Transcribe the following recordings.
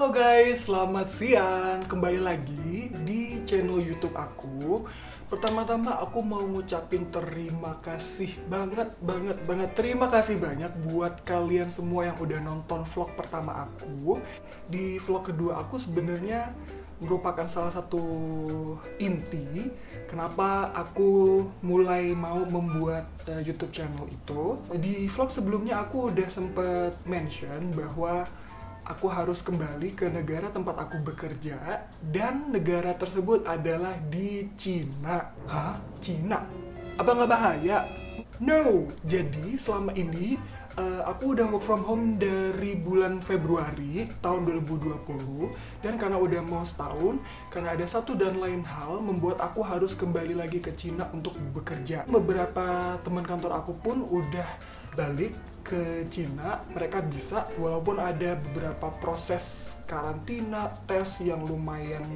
Halo guys, selamat siang. Kembali lagi di channel YouTube aku. Pertama-tama aku mau ngucapin terima kasih banget. Terima kasih banyak buat kalian semua yang udah nonton vlog pertama aku. Di vlog kedua aku sebenarnya merupakan salah satu inti kenapa aku mulai mau membuat YouTube channel itu. Di vlog sebelumnya aku udah sempet mention bahwa aku harus kembali ke negara tempat aku bekerja, dan negara tersebut adalah di Cina. Hah? Cina? Apa nggak bahaya? No! Jadi selama ini aku udah work from home dari bulan Februari tahun 2020, dan karena udah mau setahun, karena ada satu dan lain hal membuat aku harus kembali lagi ke Cina untuk bekerja. Beberapa teman kantor aku pun udah balik ke Cina, mereka bisa, walaupun ada beberapa proses karantina, tes yang lumayan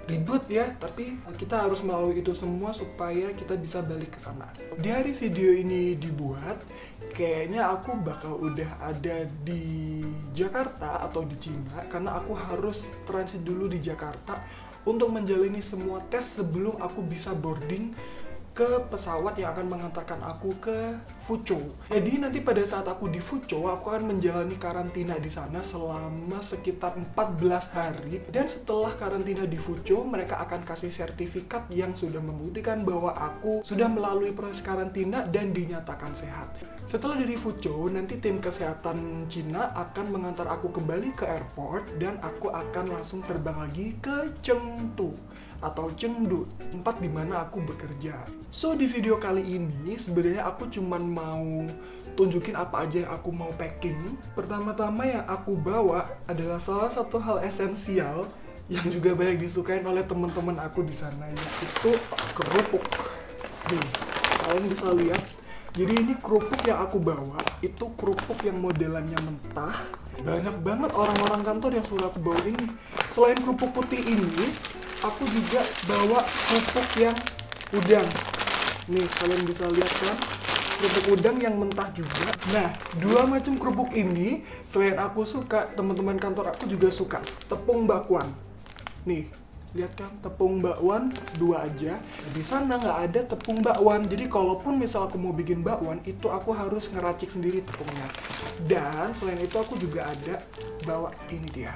ribet ya, tapi kita harus melalui itu semua supaya kita bisa balik ke sana. Di hari video ini dibuat, kayaknya aku bakal udah ada di Jakarta atau di Cina, karena aku harus transit dulu di Jakarta untuk menjalani semua tes sebelum aku bisa boarding ke pesawat yang akan mengantarkan aku ke Fuzhou. Jadi nanti pada saat aku di Fuzhou, aku akan menjalani karantina di sana selama sekitar 14 hari. Dan setelah karantina di Fuzhou, mereka akan kasih sertifikat yang sudah membuktikan bahwa aku sudah melalui proses karantina dan dinyatakan sehat. Setelah dari Fuzhou, nanti tim kesehatan Cina akan mengantar aku kembali ke airport, dan aku akan langsung terbang lagi ke Chengdu atau Chengdu, tempat dimana aku bekerja. So di video kali ini sebenarnya aku cuman mau tunjukin apa aja yang aku mau packing. Pertama-tama yang aku bawa adalah salah satu hal esensial yang juga banyak disukain oleh teman-teman aku di sana, yaitu kerupuk. Nih, kalian bisa lihat. Jadi ini kerupuk yang aku bawa, itu kerupuk yang modelannya mentah. Banyak banget orang-orang kantor yang suruh aku bawa ini. Selain kerupuk putih ini, aku juga bawa kerupuk yang udang. Nih, kalian bisa lihat kan, kerupuk udang yang mentah juga. Nah, dua macam kerupuk ini, selain aku suka, teman-teman kantor aku juga suka. Tepung bakwan. Nih, lihat kan, tepung bakwan dua aja. Di sana nggak ada tepung bakwan, jadi kalaupun misal aku mau bikin bakwan, itu aku harus ngeracik sendiri tepungnya. Dan selain itu aku juga ada bawa ini dia.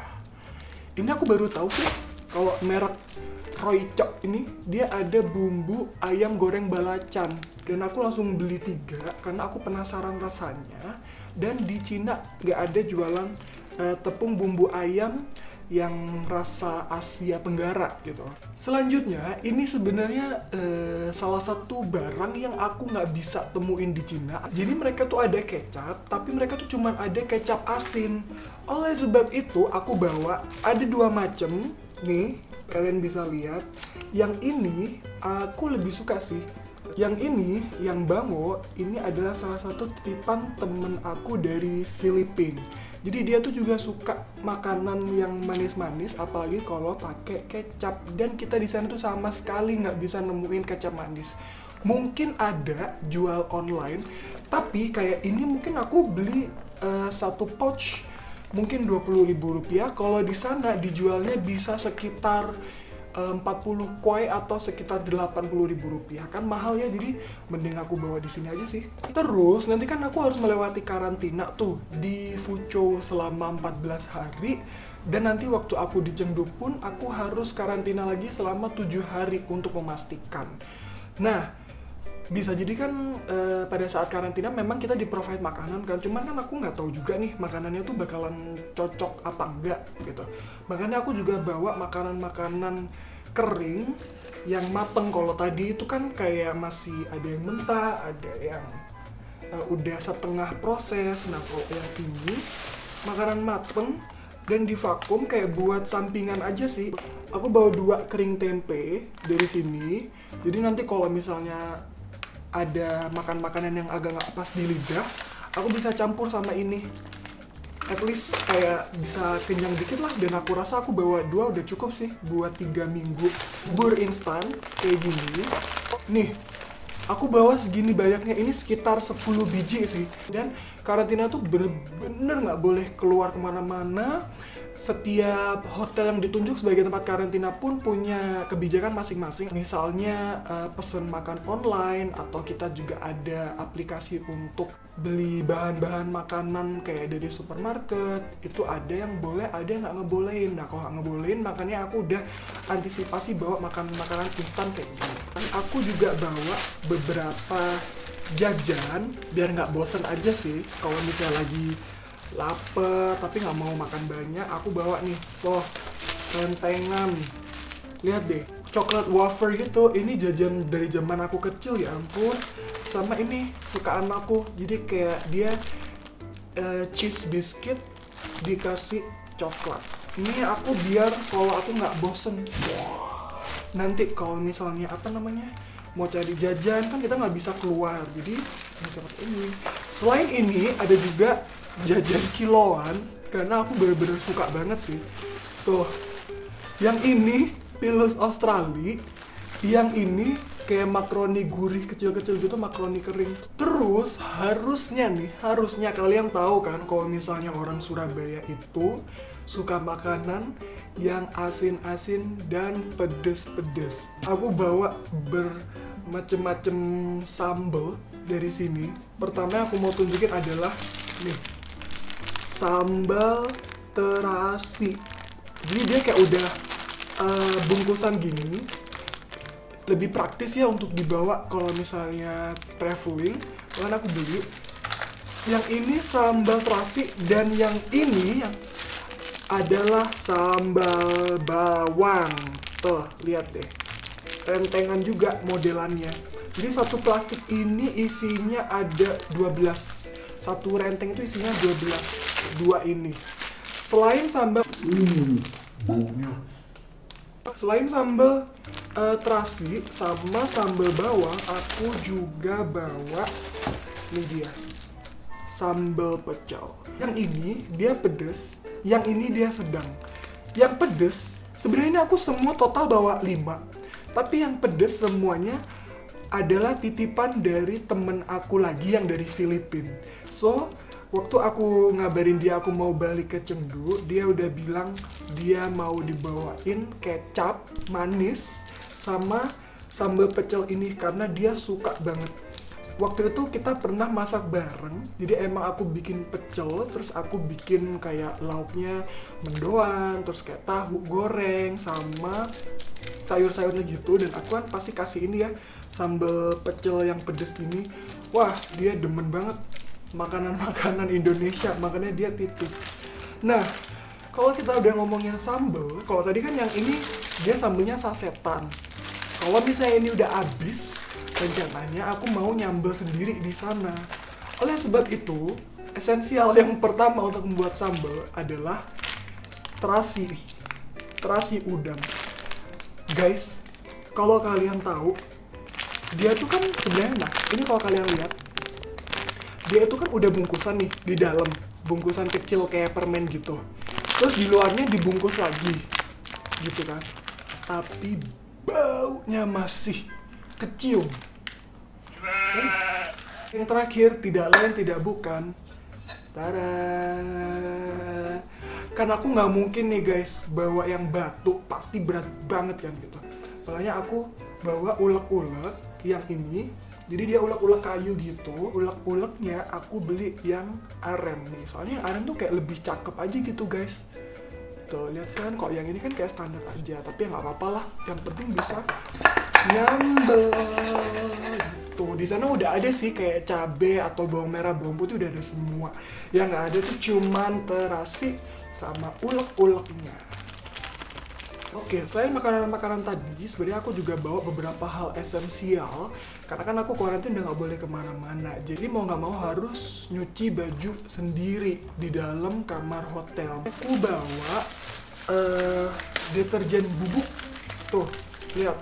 Ini aku baru tahu sih, kalau merek Roy Chok ini dia ada bumbu ayam goreng belacan, dan aku langsung beli 3 karena aku penasaran rasanya. Dan di Cina nggak ada jualan tepung bumbu ayam yang rasa Asia Tenggara gitu. Selanjutnya ini sebenarnya salah satu barang yang aku nggak bisa temuin di Cina. Jadi mereka tuh ada kecap, tapi mereka tuh cuman ada kecap asin. Oleh sebab itu aku bawa ada 2 macam. Nih, kalian bisa lihat. Yang ini aku lebih suka sih. Yang ini, yang Bango, ini adalah salah satu titipan temen aku dari Filipina. Jadi dia tuh juga suka makanan yang manis-manis, apalagi kalau pakai kecap. Dan kita di sana tuh sama sekali nggak bisa nemuin kecap manis. Mungkin ada jual online, tapi kayak ini mungkin aku beli satu pouch mungkin Rp20.000. Kalau di sana dijualnya bisa sekitar 40 koi atau sekitar Rp80.000. Kan mahal ya, jadi mending aku bawa di sini aja sih. Terus nanti kan aku harus melewati karantina tuh di Fuzhou selama 14 hari, dan nanti waktu aku di Chengdu pun aku harus karantina lagi selama 7 hari untuk memastikan. Nah, bisa jadi kan pada saat karantina memang kita di-provide makanan kan, cuman kan aku nggak tahu juga nih makanannya tuh bakalan cocok apa enggak gitu. Makanya aku juga bawa makanan-makanan kering yang mateng. Kalau tadi itu kan kayak masih ada yang mentah, ada yang udah setengah proses. Nah, kalau yang ini makanan mateng dan divakum kayak buat sampingan aja sih. Aku bawa 2 kering tempe dari sini. Jadi nanti kalau misalnya ada makan-makanan yang agak nggak pas di lidah, aku bisa campur sama ini. At least kayak bisa kenyang dikit lah. Dan aku rasa aku bawa 2 udah cukup sih buat 3 minggu. Bubur instan kayak gini. Nih, aku bawa segini banyaknya, ini sekitar 10 biji sih. Dan karantina tuh bener-bener nggak boleh keluar kemana-mana. setiap hotel yang ditunjuk sebagai tempat karantina pun punya kebijakan masing-masing. Misalnya pesen makan online, atau kita juga ada aplikasi untuk beli bahan-bahan makanan kayak dari supermarket. Itu ada yang boleh, ada yang nggak ngebolehin. Nah kalau nggak ngebolehin, makanya aku udah antisipasi bawa makanan instan kayak gini. Aku juga bawa beberapa jajan biar nggak bosen aja sih. Kalau misalnya lagi lapar tapi nggak mau makan banyak, aku bawa nih rentengan. Lihat deh, coklat wafer gitu. Ini jajan dari zaman aku kecil, ya ampun. Sama ini sukaan aku, jadi kayak dia cheese biscuit dikasih coklat. Ini aku biar kalau aku nggak bosen. Nanti kalau misalnya mau cari jajan kan kita nggak bisa keluar, jadi bisa pakai ini. Selain ini ada juga jajan kiloan, karena aku bener-bener suka banget sih. Tuh, yang ini Pilus Australia, yang ini kayak makaroni gurih kecil-kecil gitu, makaroni kering. Terus harusnya kalian tahu kan kalau misalnya orang Surabaya itu suka makanan yang asin-asin dan pedes-pedes. Aku bawa bermacam-macam sambal dari sini. Pertama yang aku mau tunjukin adalah nih, sambal terasi. Jadi dia kayak udah bungkusan gini. Lebih praktis ya untuk dibawa kalau misalnya traveling. Kan aku beli yang ini sambal terasi, dan yang ini adalah sambal bawang. Tuh, lihat deh. Rentengan juga modelannya. Jadi satu plastik ini isinya ada 12. Satu renteng itu isinya 12. Dua ini. Selain sambal baunya. Selain sambal terasi sama sambal bawang, aku juga bawa ini dia, sambal pecel. Yang ini dia pedes, yang ini dia sedang. Yang pedes sebenarnya aku semua total bawa 5, tapi yang pedes semuanya adalah titipan dari temen aku lagi yang dari Filipina. So waktu aku ngabarin dia aku mau balik ke Chengdu, dia udah bilang dia mau dibawain kecap manis sama sambal pecel ini karena dia suka banget. Waktu itu kita pernah masak bareng, jadi emang aku bikin pecel, terus aku bikin kayak lauknya mendoan, terus kayak tahu goreng sama sayur-sayurnya gitu, dan aku kan pasti kasih ini ya, sambal pecel yang pedes ini. Wah, dia demen banget makanan-makanan Indonesia, makanya dia titip. Nah, kalau kita udah ngomongin sambal, kalau tadi kan yang ini dia sambelnya sasetan. Kalau misalnya ini udah habis, rencananya aku mau nyambel sendiri di sana. Oleh sebab itu, esensial yang pertama untuk membuat sambal adalah terasi udang. Guys, kalau kalian tahu, dia tuh kan sebenarnya, nah ini kalau kalian lihat, dia itu kan udah bungkusan nih di dalam, bungkusan kecil kayak permen gitu. Terus di luarnya dibungkus lagi, gitu kan. Tapi baunya masih kecium. Yang terakhir tidak lain tidak bukan, tada, kan aku nggak mungkin nih guys bawa yang batu, pasti berat banget kan gitu. Makanya aku bawa ulek-ulek yang ini. Jadi dia ulek-ulek kayu gitu. Ulek-uleknya aku beli yang aren nih, soalnya yang aren tuh kayak lebih cakep aja gitu guys. Tuh lihat kan, kok yang ini kan kayak standar aja, tapi nggak apa-apa lah, yang penting bisa nyambel. Tuh di sana udah ada sih kayak cabe atau bawang merah, bawang putih udah ada semua. Yang nggak ada tuh cuman terasi sama ulek-uleknya. Oke, selain makanan-makanan tadi, sebenarnya aku juga bawa beberapa hal esensial. Karena kan aku karantina udah nggak boleh kemana-mana. Jadi mau nggak mau harus nyuci baju sendiri di dalam kamar hotel. Aku bawa deterjen bubuk. Tuh, lihat.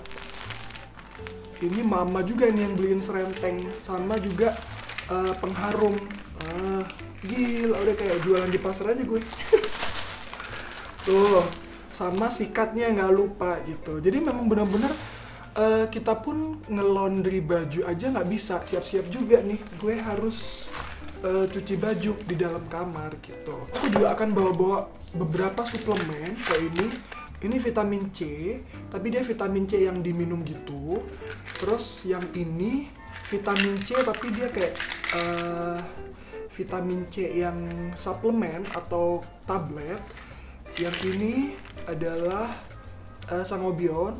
Ini mama juga nih yang beliin serenteng. Sama juga pengharum. Gila, udah kayak jualan di pasar aja gue. Tuh. Sama sikatnya nggak lupa gitu. Jadi memang benar-benar kita pun ngelondri baju aja nggak bisa, siap-siap juga nih. Gue harus cuci baju di dalam kamar gitu. Aku juga akan bawa-bawa beberapa suplemen kayak ini. Ini vitamin C, tapi dia vitamin C yang diminum gitu. Terus yang ini vitamin C tapi dia kayak vitamin C yang suplemen atau tablet. Yang ini adalah Sangobion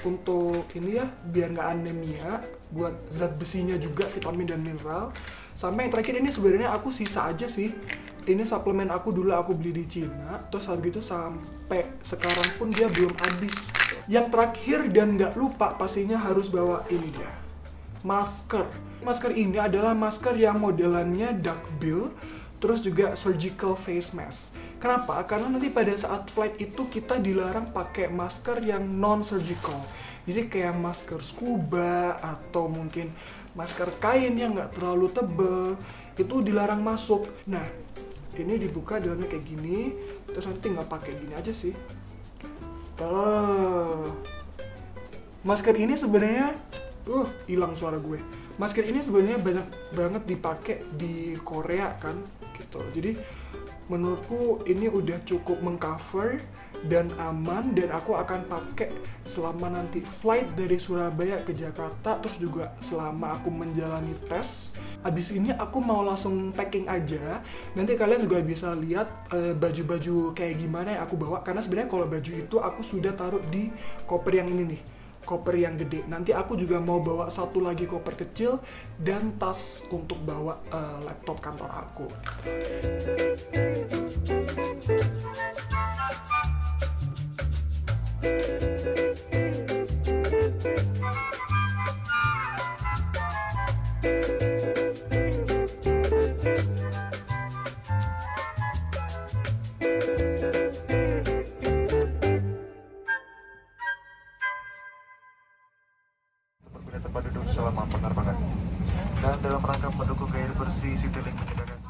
untuk ini ya biar nggak anemia, buat zat besinya juga, vitamin dan mineral. Sama yang terakhir ini sebenarnya aku sisa aja sih. Ini suplemen aku dulu aku beli di Cina, terus habis itu sampai sekarang pun dia belum habis. Yang terakhir dan nggak lupa pastinya harus bawa ini dia, masker. Masker ini adalah masker yang modelannya duckbill, terus juga surgical face mask. Kenapa? Karena nanti pada saat flight itu kita dilarang pakai masker yang non-surgical. Jadi kayak masker scuba atau mungkin masker kain yang nggak terlalu tebel, itu dilarang masuk. Nah, ini dibuka dalamnya kayak gini, terus nanti tinggal pakai gini aja sih. Tuh. Masker ini sebenarnya hilang suara gue. Masker ini sebenarnya banyak banget dipakai di Korea kan gitu. Jadi menurutku ini udah cukup mengcover dan aman, dan aku akan pakai selama nanti flight dari Surabaya ke Jakarta, terus juga selama aku menjalani tes. Abis ini aku mau langsung packing aja. Nanti kalian juga bisa lihat baju-baju kayak gimana yang aku bawa, karena sebenarnya kalau baju itu aku sudah taruh di koper yang ini nih, koper yang gede. Nanti aku juga mau bawa satu lagi koper kecil dan tas untuk bawa laptop kantor aku. Tempat duduk selama penerbangan, dan dalam rangka mendukung gaya bersih Citylink menyediakan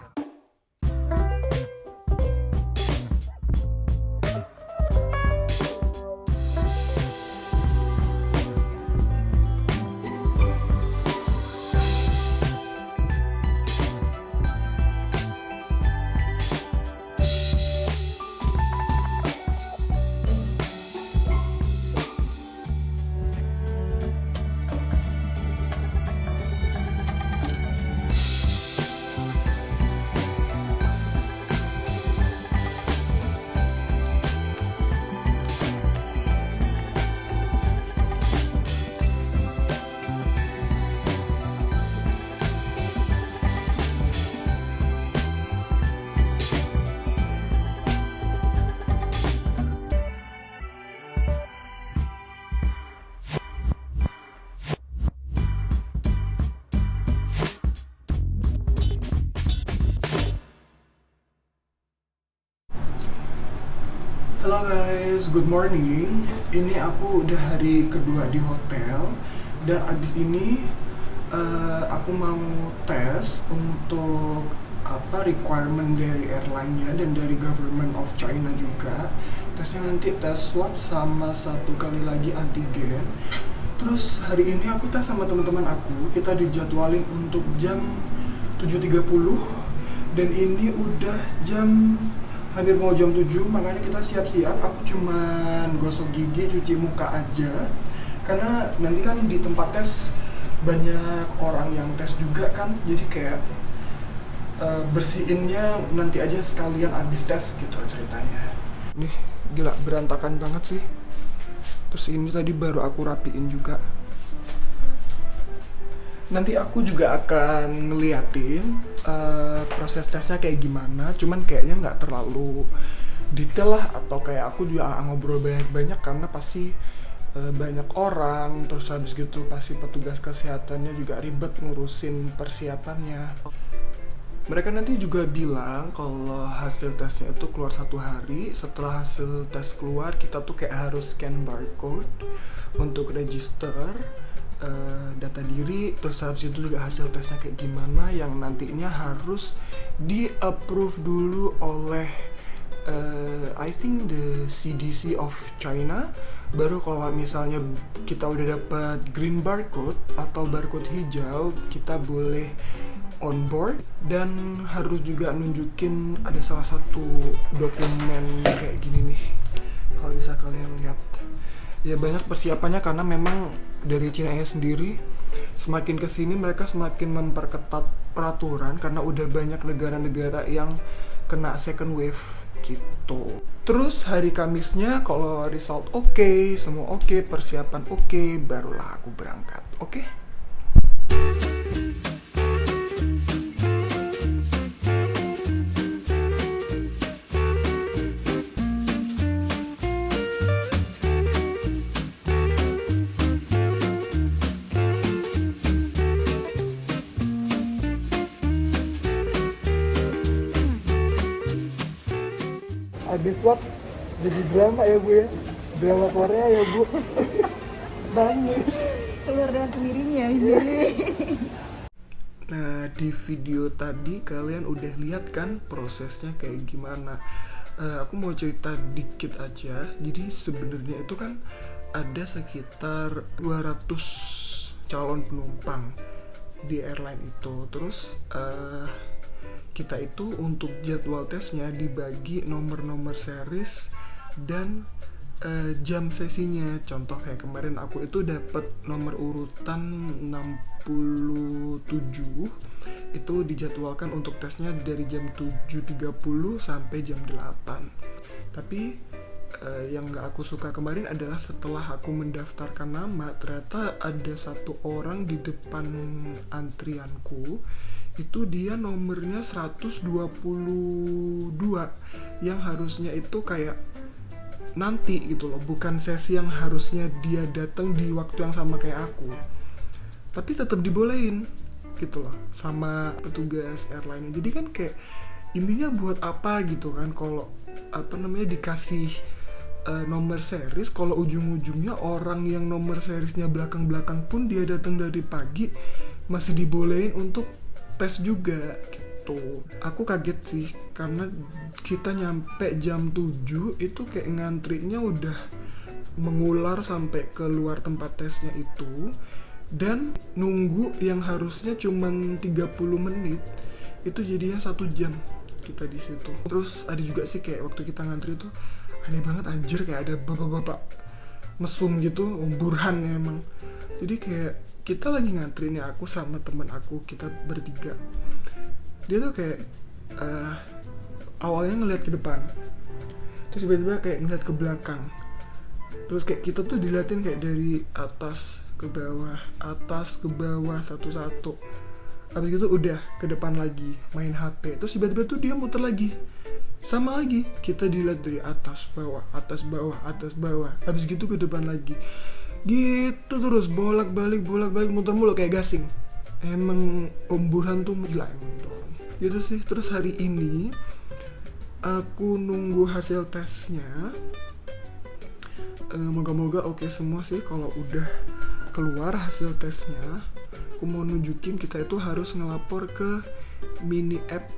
Halo guys, good morning. Ini aku udah hari kedua di hotel, dan abis ini aku mau tes untuk requirement dari airline-nya dan dari government of China juga. Tesnya nanti tes swab sama satu kali lagi antigen. Terus hari ini aku tes sama teman-teman aku, kita dijadwalin untuk jam 7.30, dan ini udah jam hampir mau jam 7, makanya kita siap-siap. Aku cuman gosok gigi, cuci muka aja, karena nanti kan di tempat tes banyak orang yang tes juga kan, jadi kayak bersihinnya nanti aja sekalian abis tes gitu ceritanya. Nih, gila berantakan banget sih. Terus ini tadi baru aku rapiin juga. Nanti aku juga akan ngeliatin proses tesnya kayak gimana, cuman kayaknya nggak terlalu detail lah, atau kayak aku juga ngobrol banyak-banyak karena pasti banyak orang, terus habis gitu pasti petugas kesehatannya juga ribet ngurusin persiapannya. Mereka nanti juga bilang kalau hasil tesnya itu keluar 1 hari. Setelah hasil tes keluar, kita tuh kayak harus scan barcode untuk register data diri, terus habis itu juga hasil tesnya kayak gimana yang nantinya harus di-approve dulu oleh I think the CDC of China. Baru kalau misalnya kita udah dapat green barcode atau barcode hijau, kita boleh on board, dan harus juga nunjukin ada salah satu dokumen kayak gini nih, kalau bisa kalian lihat. Ya banyak persiapannya karena memang dari Cina sendiri semakin kesini mereka semakin memperketat peraturan karena udah banyak negara-negara yang kena second wave gitu. Terus hari Kamisnya kalau result oke, semua oke, persiapan oke, barulah aku berangkat. Oke? Habis swab jadi drama ya Bu ya, drama Korea ya Bu. Banyak keluar dengan sendirinya ini. Nah di video tadi kalian udah lihat kan prosesnya kayak gimana. Aku mau cerita dikit aja. Jadi sebenarnya itu kan ada sekitar 200 calon penumpang di airline itu. Terus kita itu untuk jadwal tesnya dibagi nomor-nomor series dan jam sesinya. Contoh kayak kemarin aku itu dapat nomor urutan 67, itu dijadwalkan untuk tesnya dari jam 7.30 sampai jam 8. Tapi yang gak aku suka kemarin adalah setelah aku mendaftarkan nama, ternyata ada satu orang di depan antrianku, itu dia nomornya 122, yang harusnya itu kayak nanti gitu loh, bukan sesi yang harusnya dia datang di waktu yang sama kayak aku, tapi tetap dibolehin gitu loh sama petugas airline. Jadi kan kayak intinya buat apa gitu kan kalau dikasih nomor series kalau ujung-ujungnya orang yang nomor seriesnya belakang-belakang pun dia datang dari pagi masih dibolehin untuk tes juga gitu. Aku kaget sih karena kita nyampe jam 7 itu kayak ngantrinya udah mengular sampai ke luar tempat tesnya itu, dan nunggu yang harusnya cuman 30 menit itu jadinya 1 jam kita di situ. Terus ada juga sih kayak waktu kita ngantri itu aneh banget anjir, kayak ada bapak-bapak mesum gitu, burhan emang. Jadi kayak kita lagi ngantri nih, aku sama temen aku, kita bertiga. Dia tuh kayak awalnya ngeliat ke depan, terus tiba-tiba kayak ngeliat ke belakang. Terus kayak kita tuh diliatin kayak dari atas ke bawah satu-satu. Habis gitu udah ke depan lagi main HP. Terus tiba-tiba tuh dia muter lagi, sama lagi kita dilihat dari atas bawah. Habis gitu ke depan lagi, gitu terus bolak-balik muter mulu kayak gasing. Emang Om Burhan tuh gila emang tuh. Gitu sih. Terus hari ini aku nunggu hasil tesnya. Moga-moga oke semua sih. Kalau udah keluar hasil tesnya, aku mau nunjukin kita itu harus ngelapor ke mini app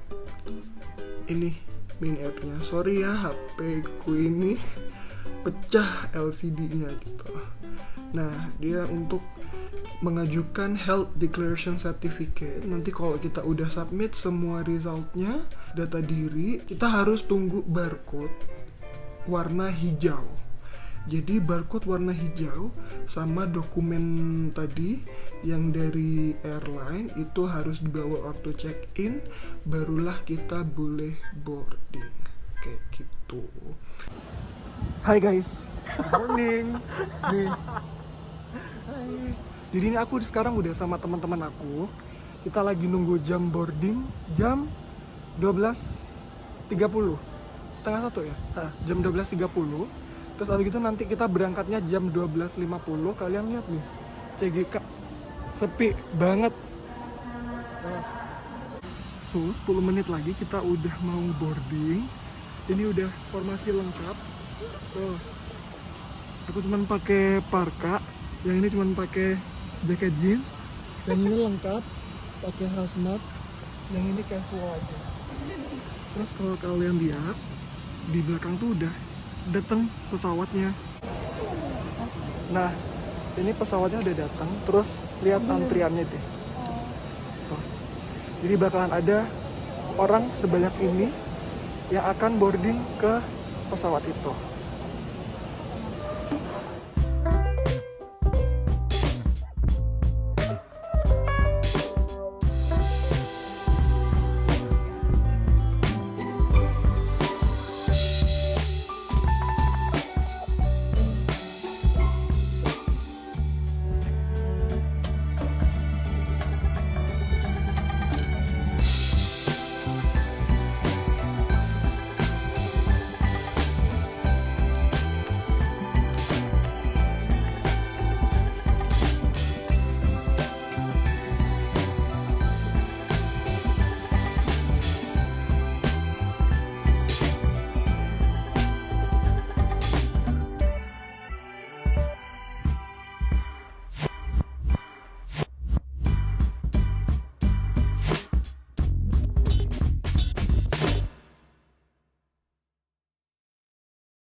ini, mini appnya. Sorry ya, HP ku ini pecah LCD-nya gitu. Nah, dia untuk mengajukan Health Declaration Certificate. Nanti kalau kita udah submit semua resultnya, data diri, kita harus tunggu barcode warna hijau. Jadi barcode warna hijau sama dokumen tadi yang dari airline itu harus dibawa waktu check-in, barulah kita boleh boarding. Kayak gitu. Hai guys, morning. Nih. Hai. Jadi ini aku sekarang udah sama teman-teman aku. Kita lagi nunggu jam boarding jam 12.30. Setengah 1 ya? Jam 12.30. Terus habis itu nanti kita berangkatnya jam 12.50. Kalian lihat nih, CGK sepi banget. So 10 menit lagi kita udah mau boarding. Ini udah formasi lengkap. Tuh, aku cuman pakai parka, yang ini cuman pakai jaket jeans, yang ini lengkap pakai hazmat, yang ini casual aja. Terus kalau kalian lihat di belakang tuh udah datang pesawatnya. Nah, ini pesawatnya udah datang. Terus lihat antriannya deh. Tuh. Jadi bakalan ada orang sebanyak ini yang akan boarding ke pesawat itu.